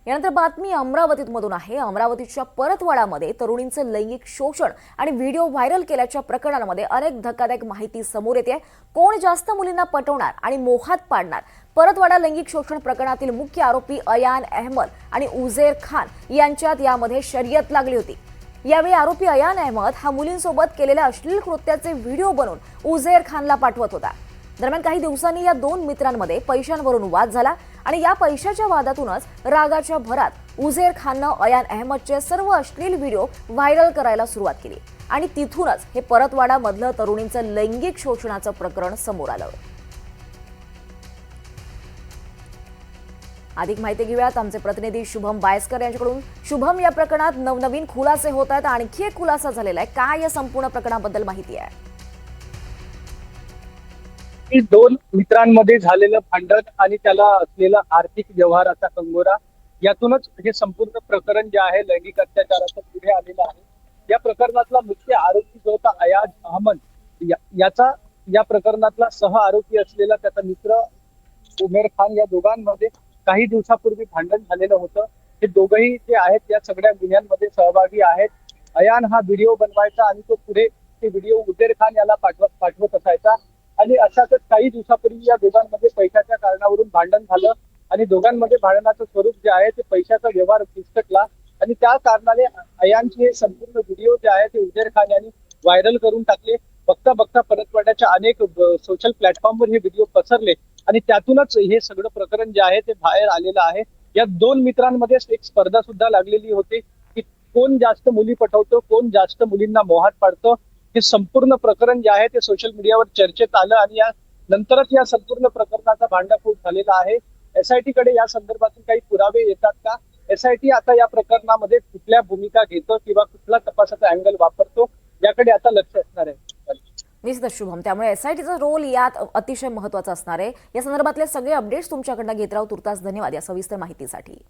यानंतर बातमी अमरावतीमधून आहे। अमरावतीच्या परतवाडामध्ये तरुणींचं लैंगिक शोषण आणि व्हिडिओ व्हायरल केल्याच्या प्रकरणांमध्ये अनेक धक्कादायक माहिती समोर येते। कोण जास्त मुलींना पटवणार आणि मोहात पाडणार? परतवाडा लैंगिक शोषण प्रकरणातील मुख्य आरोपी अयान अहमद आणि उझेर खान यांच्यात यामध्ये शर्यत लागली होती। यावेळी आरोपी अयान अहमद हा मुलींसोबत केलेल्या अश्लील कृत्याचे व्हिडिओ बनवून उझेर खानला पाठवत होता। दरम्यान काही दिवसांनी या दोन मित्रांमध्ये पैशांवरून वाद झाला आणि या पैशाच्या वादातूनच रागाच्या भरात उझेर खाननं अयान अहमदचे सर्व अश्लील व्हिडिओ व्हायरल करायला सुरुवात केली आणि तिथूनच हे परतवाडा मधलं तरुणींचं लैंगिक शोषणाचं प्रकरण समोर आलं। अधिक माहिती घेऊयात आमचे प्रतिनिधी शुभम बायस्कर यांच्याकडून। शुभम, या प्रकरणात नवनवीन खुलासे होत आहेत, आणखी एक खुलासा झालेला आहे, काय या संपूर्ण प्रकरणाबद्दल माहिती आहे? दोन मित्रांमध्ये झालेलं भांडण आणि त्याला असलेला आर्थिक व्यवहाराचा कंगोरा, यातूनच हे संपूर्ण प्रकरण जे आहे लैंगिक अत्याचाराचं पुढे आलेलं आहे। या प्रकरणातला मुख्य आरोपी जो होता अयाज अहमद, याचा या प्रकरणातला सह आरोपी असलेला त्याचा मित्र उमेर खान, या दोघांमध्ये काही दिवसापूर्वी भांडण झालेलं होतं। हे दोघंही जे आहेत या सगळ्या गुन्ह्यांमध्ये सहभागी आहेत। अयान हा व्हिडिओ बनवायचा आणि तो पुढे ते व्हिडिओ उमेर खान याला पाठवत असायचा आणि अशातच काही दिवसापूर्वी या दोघांमध्ये पैशाच्या कारणावरून भांडण झालं आणि दोघांमध्ये भांडणाचं स्वरूप जे आहे ते पैशाचा व्यवहार फिसकटला आणि त्या कारणाने अयानचे हे संपूर्ण व्हिडिओ जे आहे ते उझेर खान यांनी व्हायरल करून टाकले। बघता बघता परतवाड्याच्या अनेक सोशल प्लॅटफॉर्मवर हे व्हिडिओ पसरले आणि त्यातूनच हे सगळं प्रकरण जे आहे ते बाहेर आलेलं आहे। या दोन मित्रांमध्ये एक स्पर्धा सुद्धा लागलेली होती की कोण जास्त मुली पटवतो, कोण जास्त मुलींना मोहात पाडतं। हे संपूर्ण प्रकरण जे आहे ते सोशल मीडियावर चर्चेत आलं आणि या नंतरच या संपूर्ण प्रकरणाचा भांडाफोड झालेला आहे। एसआयटी कडे या संदर्भातील काही पुरावे येतात का? एसआयटी आता या प्रकरणामध्ये कुठल्या भूमिका घेतो किंवा कुठला तपासाचा अँगल वापरतो याकडे आता लक्ष असणार आहे। निश्चितच शुभम, त्यामुळे एसआयटीचा रोल यात अतिशय महत्त्वाचा असणार आहे। या संदर्भातले सगळे अपडेट्स तुमच्याकडनं घेत राहू। तुर्तास धन्यवाद या सविस्तर माहितीसाठी।